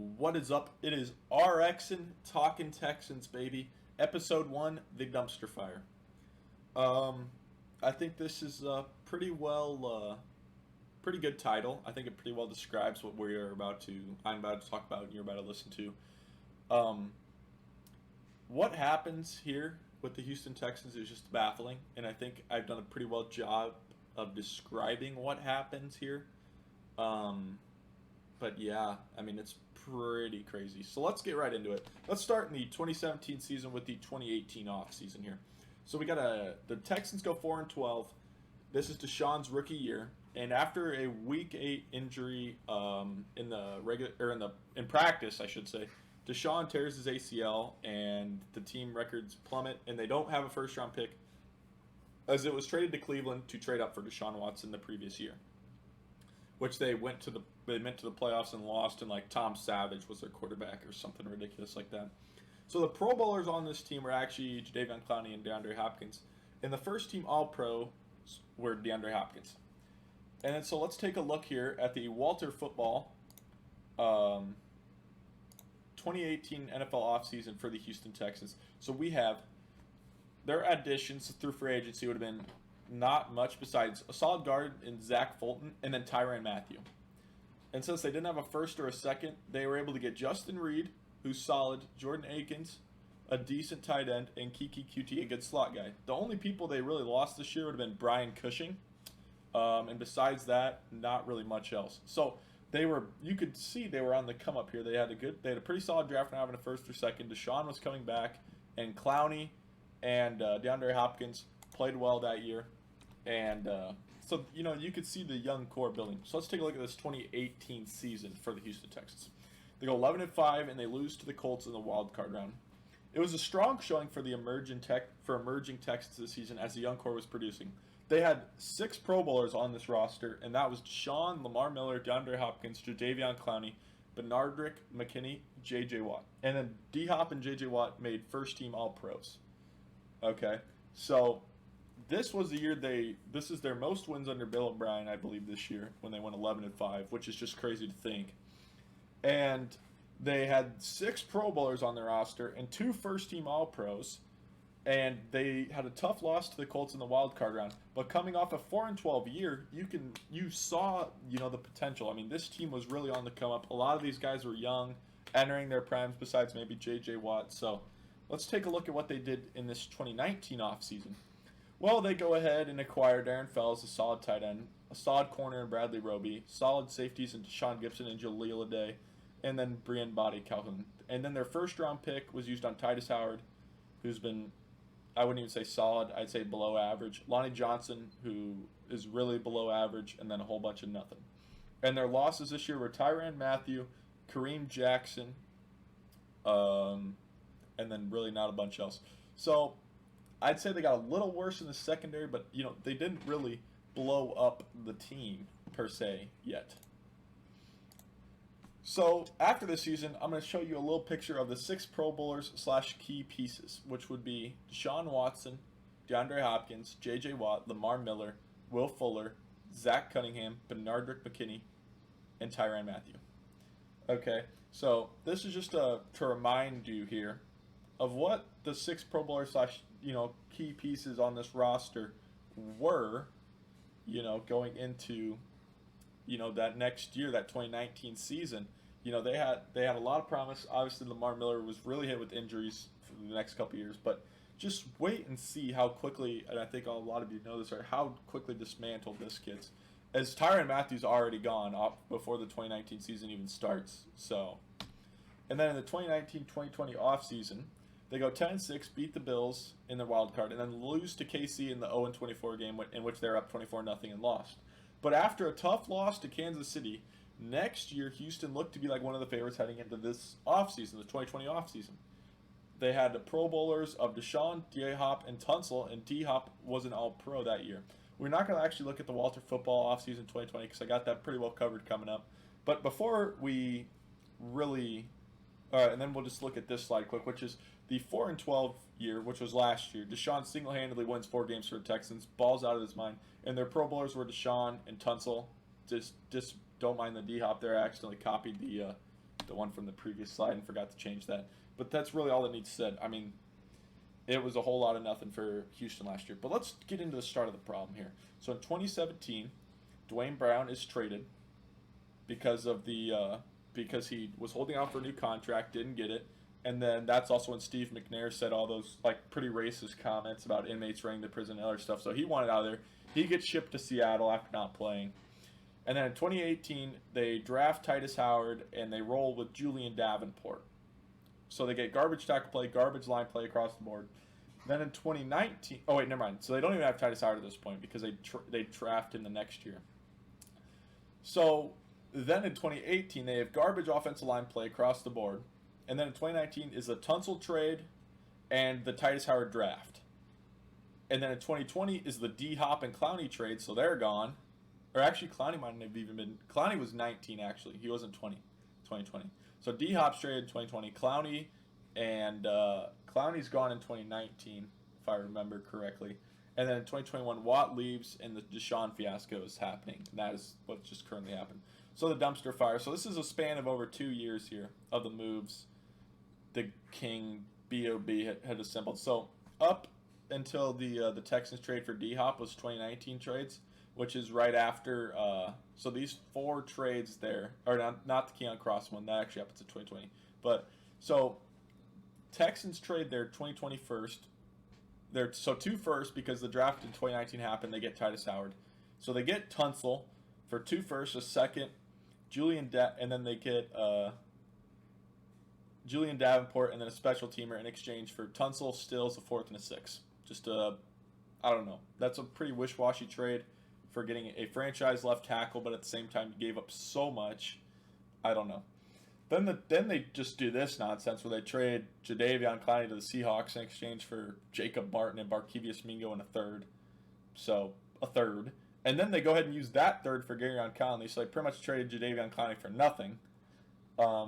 What is up? It is RxAN Talkin Texans, baby. Episode 1, The Dumpster Fire. I think this is pretty good title. I think it pretty well describes what I'm about to talk about and you're about to listen to. What happens here with the Houston Texans is just baffling, and I think I've done a pretty well job of describing what happens here. But yeah, I mean, it's pretty crazy. So let's get right into it. Let's start in the 2017 season with the 2018 off season here. So we got the Texans go 4-12. This is Deshaun's rookie year, and after a Week 8 injury in practice, I should say, Deshaun tears his ACL, and the team records plummet, and they don't have a first-round pick, as it was traded to Cleveland to trade up for Deshaun Watson the previous year, which they went to the playoffs and lost, and like Tom Savage was their quarterback or something ridiculous like that. So the Pro Bowlers on this team were actually Jadeveon Clowney and DeAndre Hopkins, and the first team All-Pro were DeAndre Hopkins. And then, so let's take a look here at the Walter Football 2018 NFL offseason for the Houston Texans. So we have their additions through free agency would have been not much besides a solid guard in Zach Fulton and then Tyrann Mathieu. And since they didn't have a first or a second, they were able to get Justin Reed, who's solid, Jordan Akins, a decent tight end, and Kiki QT, a good slot guy. The only people they really lost this year would have been Brian Cushing. And besides that, not really much else. So you could see they were on the come up here. They had a pretty solid draft, not having a first or second. Deshaun was coming back, and Clowney and DeAndre Hopkins played well that year. And so, you could see the young core building. So let's take a look at this 2018 season for the Houston Texans. They go 11-5, and they lose to the Colts in the wild card round. It was a strong showing for the emerging Texans this season as the young core was producing. They had 6 Pro Bowlers on this roster, and that was Deshaun, Lamar Miller, DeAndre Hopkins, Jadeveon Clowney, Benardrick McKinney, J.J. Watt. And then D-Hop and J.J. Watt made first-team All-Pros. Okay, so this was the year this is their most wins under Bill O'Brien, I believe, this year, when they went 11-5, which is just crazy to think. And they had 6 Pro Bowlers on their roster and 2 first-team All-Pros, and they had a tough loss to the Colts in the wild card round. But coming off a 4-12 year, you saw the potential. I mean, this team was really on the come up. A lot of these guys were young, entering their primes, besides maybe J.J. Watt. So let's take a look at what they did in this 2019 offseason. Well, they go ahead and acquire Darren Fells, a solid tight end, a solid corner in Bradley Roby, solid safeties in Deshaun Gibson and Jaleel Aday, and then Brian Body Calhoun. And then their first-round pick was used on Titus Howard, who's been, I wouldn't even say solid, I'd say below average. Lonnie Johnson, who is really below average, and then a whole bunch of nothing. And their losses this year were Tyrann Mathieu, Kareem Jackson, and then really not a bunch else. So I'd say they got a little worse in the secondary, but they didn't really blow up the team per se yet. So after this season, I'm going to show you a little picture of the 6 Pro Bowlers / key pieces, which would be Deshaun Watson, DeAndre Hopkins, J.J. Watt, Lamar Miller, Will Fuller, Zach Cunningham, Benardrick McKinney, and Tyrann Mathieu. Okay, so this is just to remind you here of what the 6 Pro Bowlers / key pieces on this roster were, going into that next year, that 2019 season. They had a lot of promise. Obviously, Lamar Miller was really hit with injuries for the next couple of years, but just wait and see how quickly, and I think a lot of you know this, how quickly dismantled this gets, as Tyrann Mathieu's already gone off before the 2019 season even starts. So, and then in the 2019-2020 offseason, they go 10-6, beat the Bills in their wild card, and then lose to KC in the 0-24 game in which they were up 24-0 and lost. But after a tough loss to Kansas City, next year Houston looked to be like one of the favorites heading into this offseason, the 2020 offseason. They had the Pro Bowlers of Deshaun, D-Hop, and Tunsil, and D-Hop was an All-Pro that year. We're not going to actually look at the Walter Football offseason 2020 because I got that pretty well covered coming up. But before we really... and then we'll just look at this slide quick, which is the 4-12 year, which was last year. Deshaun single-handedly wins 4 games for the Texans, balls out of his mind, and their Pro Bowlers were Deshaun and Tunsil. Just don't mind the D-Hop there. I accidentally copied the the one from the previous slide and forgot to change that. But that's really all that needs said. I mean, it was a whole lot of nothing for Houston last year. But let's get into the start of the problem here. So in 2017, Dwayne Brown is traded because of because he was holding out for a new contract, didn't get it. And then that's also when Steve McNair said all those like pretty racist comments about inmates running the prison and other stuff. So he wanted out of there. He gets shipped to Seattle after not playing. And then in 2018, they draft Titus Howard and they roll with Julian Davenport. So they get garbage tackle play, garbage line play across the board. Then in 2019, oh wait, never mind. So they don't even have Titus Howard at this point because they draft him the next year. So then in 2018, they have garbage offensive line play across the board. And then in 2019 is the Tunsil trade and the Titus Howard draft. And then in 2020 is the D-Hop and Clowney trade, so they're gone. Or actually, Clowney might have even been... Clowney was 19, actually. He wasn't 2020. So D-Hop's traded in 2020. Clowney and... Clowney's gone in 2019, if I remember correctly. And then in 2021, Watt leaves and the Deshaun fiasco is happening. And that is what's just currently happened. So the dumpster fire. So this is a span of over 2 years here of the moves the King BOB had assembled. So up until the Texans trade for D-Hop was 2019 trades, which is right after. So these 4 trades there, or not the Keon Cross one, that actually happens in 2020. But so Texans trade their 2020 first. So 2 firsts because the draft in 2019 happened. They get Titus Howard. So they get Tunsil for 2 firsts, a second, and then they get Julian Davenport and then a special teamer in exchange for Tunsil, Stills, a 4th, and a 6th. Just I don't know. That's a pretty wish-washy trade for getting a franchise left tackle, but at the same time you gave up so much. I don't know. Then they just do this nonsense where they trade Jadeveon Clowney to the Seahawks in exchange for Jacob Martin and Barkevious Mingo in a 3rd. So, a 3rd. And then they go ahead and use that 3rd for Garyon Conley. So they pretty much traded Jadeveon Clowney for nothing,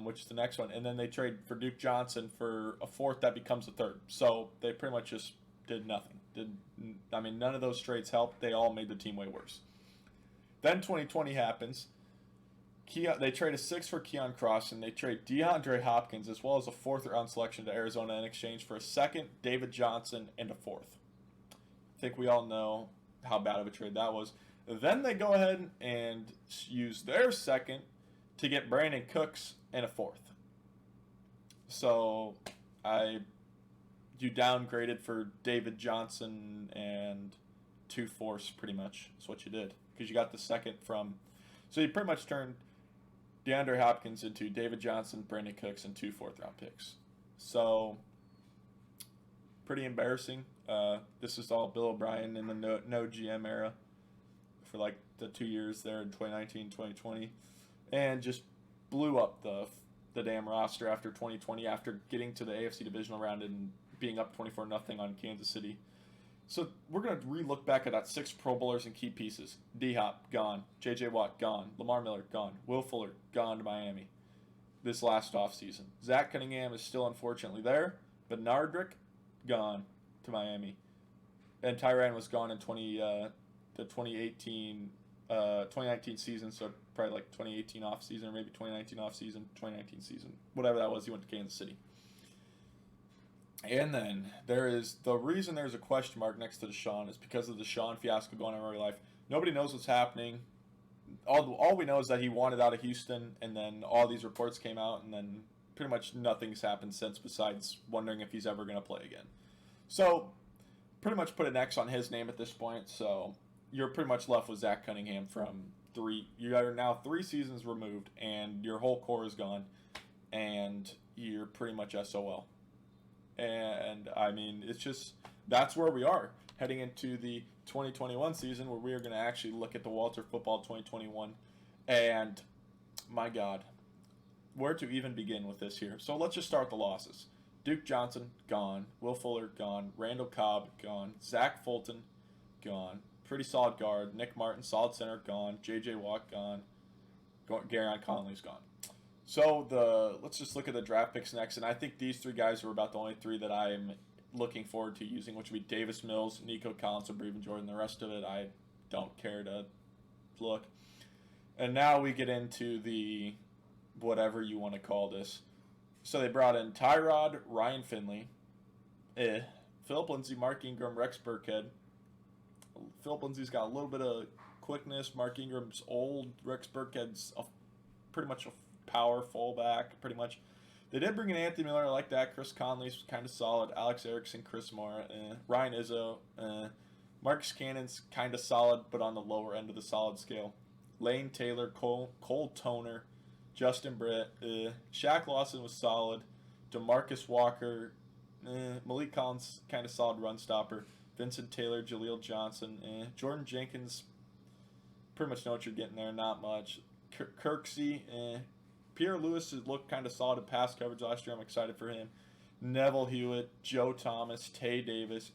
which is the next one. And then they trade for Duke Johnson for a 4th that becomes a 3rd. So they pretty much just did nothing. None of those trades helped. They all made the team way worse. Then 2020 happens. They trade a 6th for Keon Cross, and they trade DeAndre Hopkins as well as a 4th round selection to Arizona in exchange for a 2nd, David Johnson, and a 4th. I think we all know how bad of a trade that was. Then they go ahead and use their 2nd to get Brandon Cooks and a 4th. So you downgraded for David Johnson and 2 4ths pretty much. That's what you did because you got the 2nd from. So you pretty much turned DeAndre Hopkins into David Johnson, Brandon Cooks, and 2 4th round picks. So pretty embarrassing. This is all Bill O'Brien in the no GM era for like the 2 years there in 2019, 2020, and just blew up the damn roster after 2020 after getting to the AFC divisional round and being up 24-0 on Kansas City. So we're going to re-look back at that 6 Pro Bowlers and key pieces. D-Hop, gone. J.J. Watt, gone. Lamar Miller, gone. Will Fuller, gone to Miami this last offseason. Zach Cunningham is still unfortunately there, but Nardrick, gone to Miami. And Tyrann was gone in the 2019 season, so probably like 2018 offseason or maybe 2019 offseason, 2019 season. Whatever that was, he went to Kansas City. And then the reason there's a question mark next to Deshaun is because of the Deshaun fiasco going on in real life. Nobody knows what's happening. All we know is that he wanted out of Houston, and then all these reports came out, and then pretty much nothing's happened since besides wondering if he's ever going to play again. So pretty much put an X on his name at this point. So you're pretty much left with Zach Cunningham from 3. You are now 3 seasons removed, and your whole core is gone, and you're pretty much SOL. And, it's just, that's where we are heading into the 2021 season where we are going to actually look at the Walter Football 2021. And, my God, where to even begin with this here? So let's just start with the losses. Duke Johnson, gone. Will Fuller, gone. Randall Cobb, gone. Zach Fulton, gone. Pretty solid guard. Nick Martin, solid center, gone. J.J. Watt, gone. Garyon Conley's gone. So let's just look at the draft picks next, and I think these 3 guys are about the only 3 that I'm looking forward to using, which would be Davis Mills, Nico Collins, and Breven Jordan. The rest of it, I don't care to look. And now we get into the whatever you want to call this. So they brought in Tyrod, Ryan Finley, Philip Lindsay, Mark Ingram, Rex Burkhead. Philip Lindsay's got a little bit of quickness. Mark Ingram's old. Rex Burkhead's pretty much a power fullback, pretty much. They did bring in Anthony Miller. I like that. Chris Conley's kind of solid. Alex Erickson, Chris Moore, Ryan Izzo. Marcus Cannon's kind of solid, but on the lower end of the solid scale. Lane Taylor, Cole Toner, Justin Britt. Shaq Lawson was solid. DeMarcus Walker. Malik Collins, kind of solid run stopper. Vincent Taylor, Jaleel Johnson. Jordan Jenkins, pretty much know what you're getting there. Not much. Kirksey. Pierre Lewis has looked kind of solid in pass coverage last year. I'm excited for him. Neville Hewitt, Joe Thomas, Tay Davis,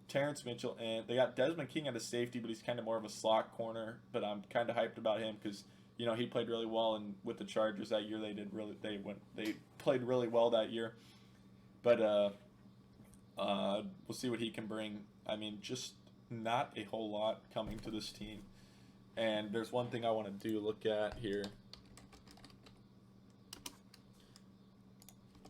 Terrence Mitchell, and they got Desmond King at a safety, but he's kind of more of a slot corner. But I'm kind of hyped about him because he played really well, and with the Chargers that year they played really well that year. But we'll see what he can bring. I mean, just not a whole lot coming to this team. And there's one thing I want to look at here.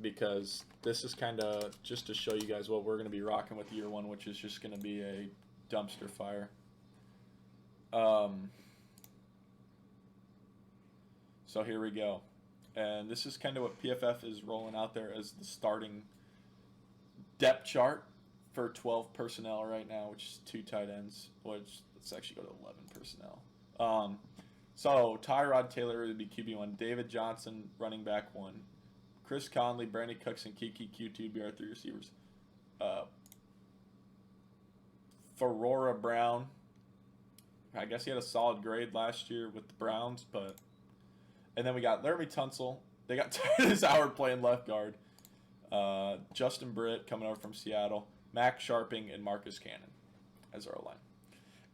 Because this is kind of just to show you guys what we're going to be rocking with year one, which is just going to be a dumpster fire. So here we go. And this is kind of what PFF is rolling out there as the starting depth chart for 12 personnel right now, which is 2 tight ends. Which let's actually go to 11 personnel. So Tyrod Taylor would be QB1, David Johnson running back 1, Chris Conley, Brandon Cooks, and Kiki Q2 would be our 3 receivers. Ferrora Brown, I guess he had a solid grade last year with the Browns, and then we got Laramie Tunsil. They got Titus Howard playing left guard. Justin Britt coming over from Seattle. Max Sharping and Marcus Cannon as our line.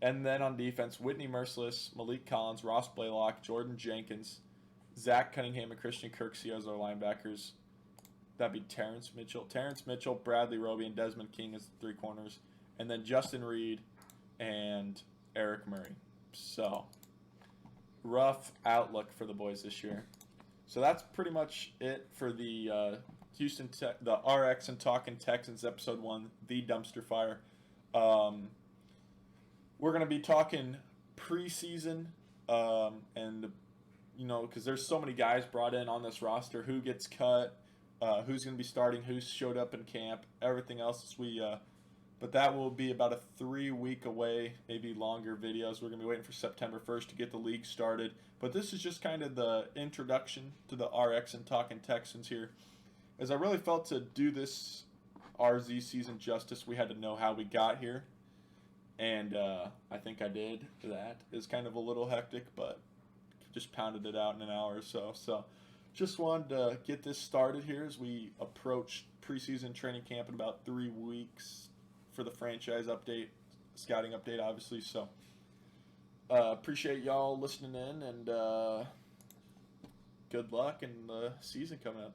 And then on defense, Whitney Merciless, Malik Collins, Ross Blaylock, Jordan Jenkins, Zach Cunningham, and Christian Kirksey as our linebackers. That'd be Terrence Mitchell, Bradley Roby, and Desmond King as the 3 corners. And then Justin Reed and Eric Murray. So, rough outlook for the boys this year. So that's pretty much it for the the RxAN Talkin Texans episode 1, the dumpster fire. We're going to be talking preseason and because there's so many guys brought in on this roster, who gets cut, who's going to be starting, who's showed up in camp, everything else. But that will be about a 3-week away, maybe longer videos. We're going to be waiting for September 1st to get the league started. But this is just kind of the introduction to the RxAN Talkin Texans here. As I really felt to do this RZ season justice, we had to know how we got here. And I think I did that. It's kind of a little hectic, but just pounded it out in an hour or so. So just wanted to get this started here as we approach preseason training camp in about 3 weeks for the franchise update, scouting update, obviously. So appreciate y'all listening in, and good luck in the season coming up.